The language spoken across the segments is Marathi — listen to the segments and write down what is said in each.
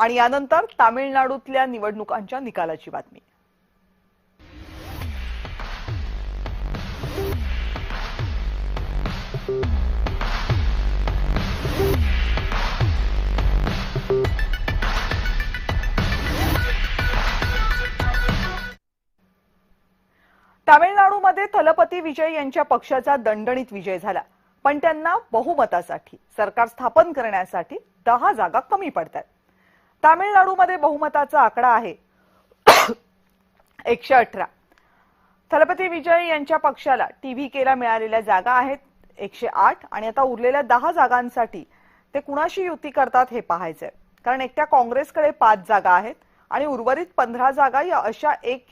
आणि यानंतर तामिळनाडूतल्या निवडणुकांच्या निकालाची बातमी। तामिळनाडूमध्ये थलपती विजय यांच्या पक्षाचा दणदणीत विजय झाला, पण त्यांना बहुमतासाठी सरकार स्थापन करण्यासाठी 10 जागा कमी पडतात। तामिळनाडूमध्ये बहुमताचा आकडा आहे 118। थलपती विजय यांच्या पक्षाला टीव्हीकेला मिळालेल्या जागा आहेत 108 आणि आता उरलेल्या 10 जागांसाठी ते कुणाशी युती करतात हे पाहायचंय, कारण एकट्या काँग्रेसकडे 5 जागा आहेत आणि उर्वरित 15 जागा या अशा 1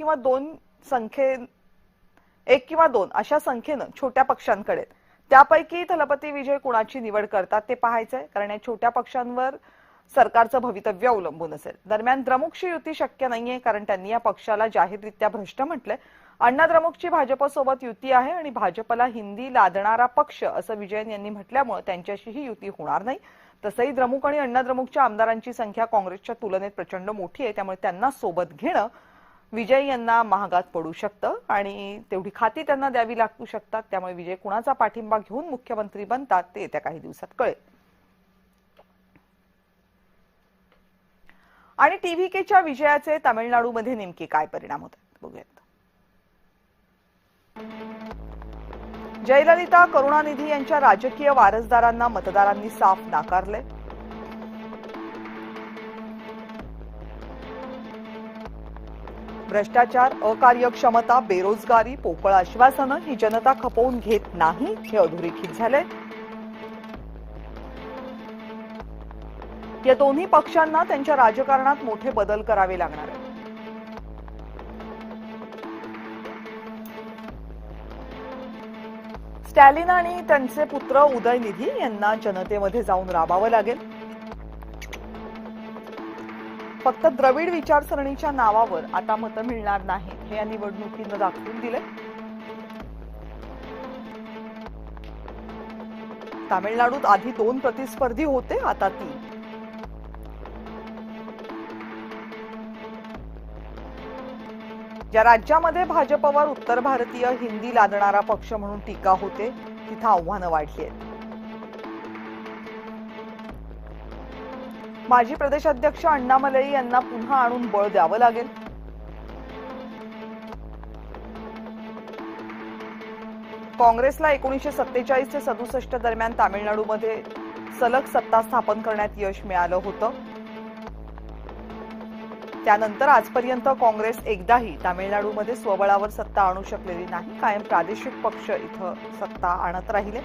किंवा 2 अशा संख्येनं छोट्या पक्षांकडे। त्यापैकी थलपती विजय कुणाची निवड करतात ते पाहायचंय, कारण या छोट्या पक्षांवर सरकारचं भवितव्य अवलंबून असेल। दरम्यान द्रमुकची युती शक्य नाहीये, कारण त्यांनी या पक्षाला जाहीररित्या भ्रष्ट म्हटलंय। अण्णा द्रमुकची भाजपसोबत युती आहे आणि भाजपला हिंदी लादणारा पक्ष असं विजयन यांनी म्हटल्यामुळे त्यांच्याशीही युती होणार नाही। तसंही द्रमुक आणि अण्णा द्रमुकच्या आमदारांची संख्या काँग्रेसच्या तुलनेत प्रचंड मोठी आहे, त्यामुळे त्यांना सोबत घेणं विजय यांना महागात पडू शकतं आणि तेवढी खाती त्यांना द्यावी लागू शकतात। त्यामुळे विजय कुणाचा पाठिंबा घेऊन मुख्यमंत्री बनतात ते येत्या काही दिवसात कळेल। आणि टीव्हीकेच्या विजयाचे तामिळनाडूमध्ये नेमके काय परिणाम होतात बघूयात। जयललिता, करुणानिधी यांच्या राजकीय वारसदारांना मतदारांनी साफ नाकारले। भ्रष्टाचार, अकार्यक्षमता, बेरोजगारी, पोकळ आश्वासनं ही जनता खपवून घेत नाही हे अधोरेखित झाले। या दोन्ही पक्षांना त्यांच्या राजकारणात मोठे बदल करावे लागणार आहेत। स्टॅलिन आणि त्यांचे पुत्र उदयनिधी यांना जनतेमध्ये जाऊन राबावं लागेल। फक्त द्रविड विचारसरणीच्या नावावर आता मतं मिळणार नाहीत हे या निवडणुकीनं दाखवून दिले। तामिळनाडूत आधी 2 प्रतिस्पर्धी होते, आता 3। ज्या राज्यामध्ये भाजपवर उत्तर भारतीय हिंदी लादणारा पक्ष म्हणून टीका होते तिथं आव्हानं वाढली आहेत। माजी प्रदेशाध्यक्ष अण्णामलई यांना पुन्हा आणून बळ द्यावं लागेल। काँग्रेसला 1947 ते 67 दरम्यान तामिळनाडूमध्ये सलग सत्ता स्थापन करण्यात यश मिळालं होतं। त्यानंतर आजपर्यंत काँग्रेस एकदाही तामिळनाडूमध्ये स्वबळावर सत्ता आणू शकलेली नाही। कायम प्रादेशिक पक्ष इथं सत्ता आणत राहिले।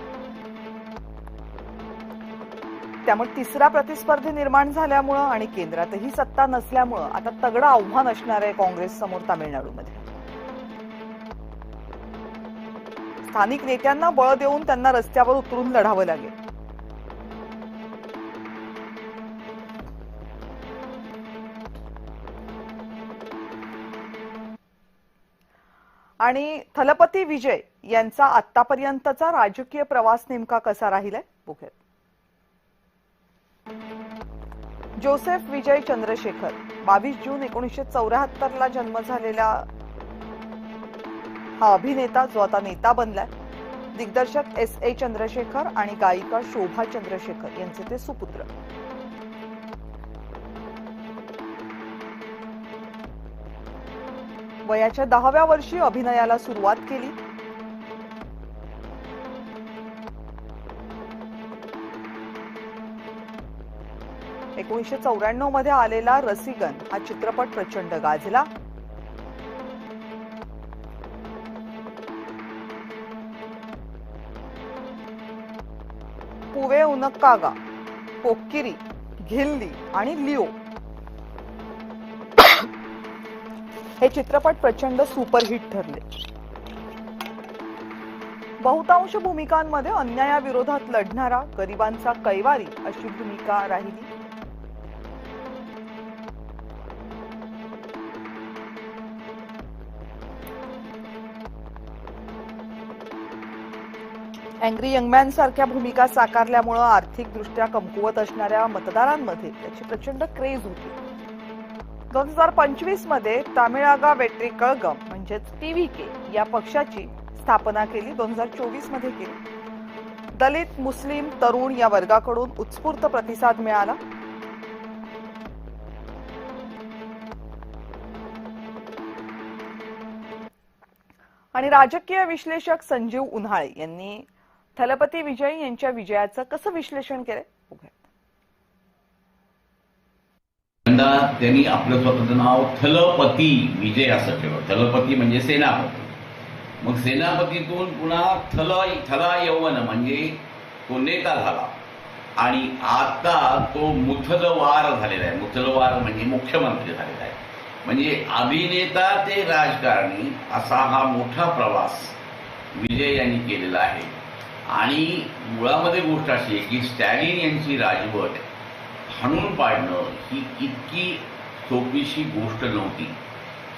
त्यामुळे तिसरा प्रतिस्पर्धी निर्माण झाल्यामुळे आणि केंद्रातही सत्ता नसल्यामुळे आता तगडं आव्हान असणार आहे काँग्रेस समोर तामिळनाडूमध्ये। स्थानिक नेत्यांना बळ देऊन त्यांना रस्त्यावर उतरून लढावं लागेल। आणि थलपती विजय यांचा आतापर्यंतचा राजकीय प्रवास नेमका कसा राहिलाय बघूयात। जोसेफ विजय चंद्रशेखर 22 जून 1974 ला जन्म झालेला हा अभिनेता जो आता नेता बनलाय। दिग्दर्शक S.A. चंद्रशेखर आणि गायिका शोभा चंद्रशेखर यांचे ते सुपुत्र। वयाच्या 10व्या वर्षी अभिनयाला सुरुवात केली। (1994) मध्ये आलेला रसिगन हा चित्रपट प्रचंड गाजला। पुवे उनक्कागा, पोक्किरी, घिल्ली आणि लिओ हे चित्रपट प्रचंड सुपरहिट ठरले। बहुतांश भूमिकांमध्ये अन्यायाविरोधात लढणारा, गरिबांचा कैवारी अशी भूमिका राहिली। अँग्री यंगमॅन सारख्या भूमिका साकारल्यामुळे आर्थिकदृष्ट्या कमकुवत असणाऱ्या मतदारांमध्ये त्याची प्रचंड क्रेज होती. 2025 मध्ये तामिळागा वेट्री कळगम म्हणजेच TVK या पक्षाची स्थापना केली. 2024 मध्ये केली. दलित, मुस्लिम, तरुण या वर्गाकडून उत्स्फूर्त प्रतिसाद मिळाला. आणि राजकीय विश्लेषक संजीव उन्हाळे यांनी थलपती विजय यांच्या विजयाचं कसं विश्लेषण केलंय बघूया. त्यांनी आपलं स्वतःचं नाव थलपती विजय असं ठेवलं. थलपती म्हणजे सेनापती. मग सेनापतीतून पुन्हा थला यौवन म्हणजे तो नेता झाला आणि आता तो मुथलवार झालेला आहे. मुथलवार म्हणजे मुख्यमंत्री झालेला आहे. म्हणजे अभिनेता ते राजकारणी असा हा मोठा प्रवास विजय यांनी केलेला आहे. आणि मुळामध्ये गोष्ट अशी आहे की स्टॅलिन यांची राजवट हाणून पाडणं ही इतकी सोपीशी गोष्ट नव्हती.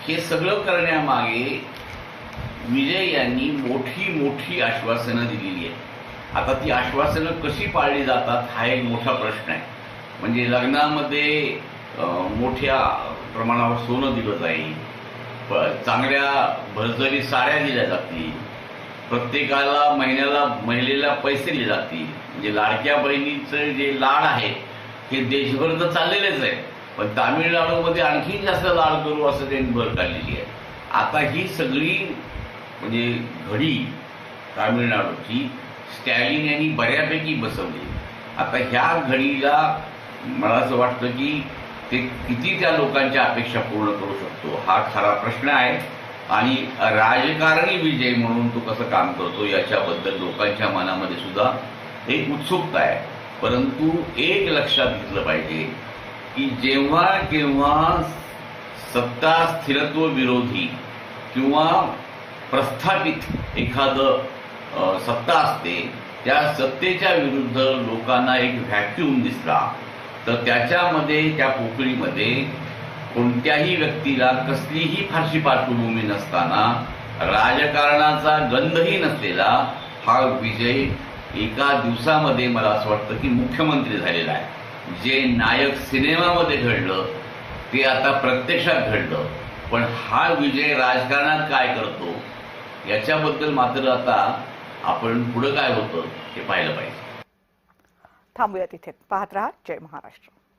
हे सगळं करण्यामागे विजय यांनी मोठी मोठी आश्वासनं दिलेली आहेत. आता ती आश्वासनं कशी पाळली जातात हा एक मोठा प्रश्न आहे. म्हणजे लग्नामध्ये मोठ्या प्रमाणावर सोनं दिलं जाईल, चांगल्या भरजरी साड्या दिल्या जातील, प्रत्येकाला महिलेला पैसे दिले जातील. म्हणजे लाडक्या बहिणीचं जे लाड आहे हे देशभर तर चाललेलेच आहे, पण तामिळनाडूमध्ये आणखी जास्त लाड करू असं त्यांनी भर काढलेली आहे. आता ही सगळी म्हणजे घडी तामिळनाडूची स्टॅलिन यांनी बऱ्यापैकी बसवली. आता ह्या घडीला मला असं वाटतं की ते किती त्या लोकांच्या अपेक्षा पूर्ण करू शकतो हा खरा प्रश्न आहे. आणि राजकारणी विजय म्हणून तो कसं काम करतो याच्याबद्दल लोकांच्या मनामध्ये सुद्धा एक उत्सुकता आहे. परंतु एक लक्षात घेतलं पाहिजे की जेव्हा केव्हा सत्ता स्थिरत्व विरोधी किंवा प्रस्थापित एखादं सत्ता असते, त्या सत्तेच्या विरुद्ध लोकांना एक व्हॅक्यूम दिसला तर त्याच्यामध्ये त्या पोकळीमध्ये कोणत्याही व्यक्तीला कसलीही फारशी पार्श्वभूमी नसताना राजकारणाचा गंधही नसलेला हा विजय एका दिवसामध्ये मला असं वाटतं की मुख्यमंत्री झालेला आहे. जे नायक सिनेमामध्ये घडलं ते आता प्रत्यक्षात घडलं. पण हा विजय राजकारणात काय करतो याच्याबद्दल मात्र आता आपण पुढे काय होतं हे पाहिलं पाहिजे. थांबूया तिथे. पाहत रहा जय महाराष्ट्र.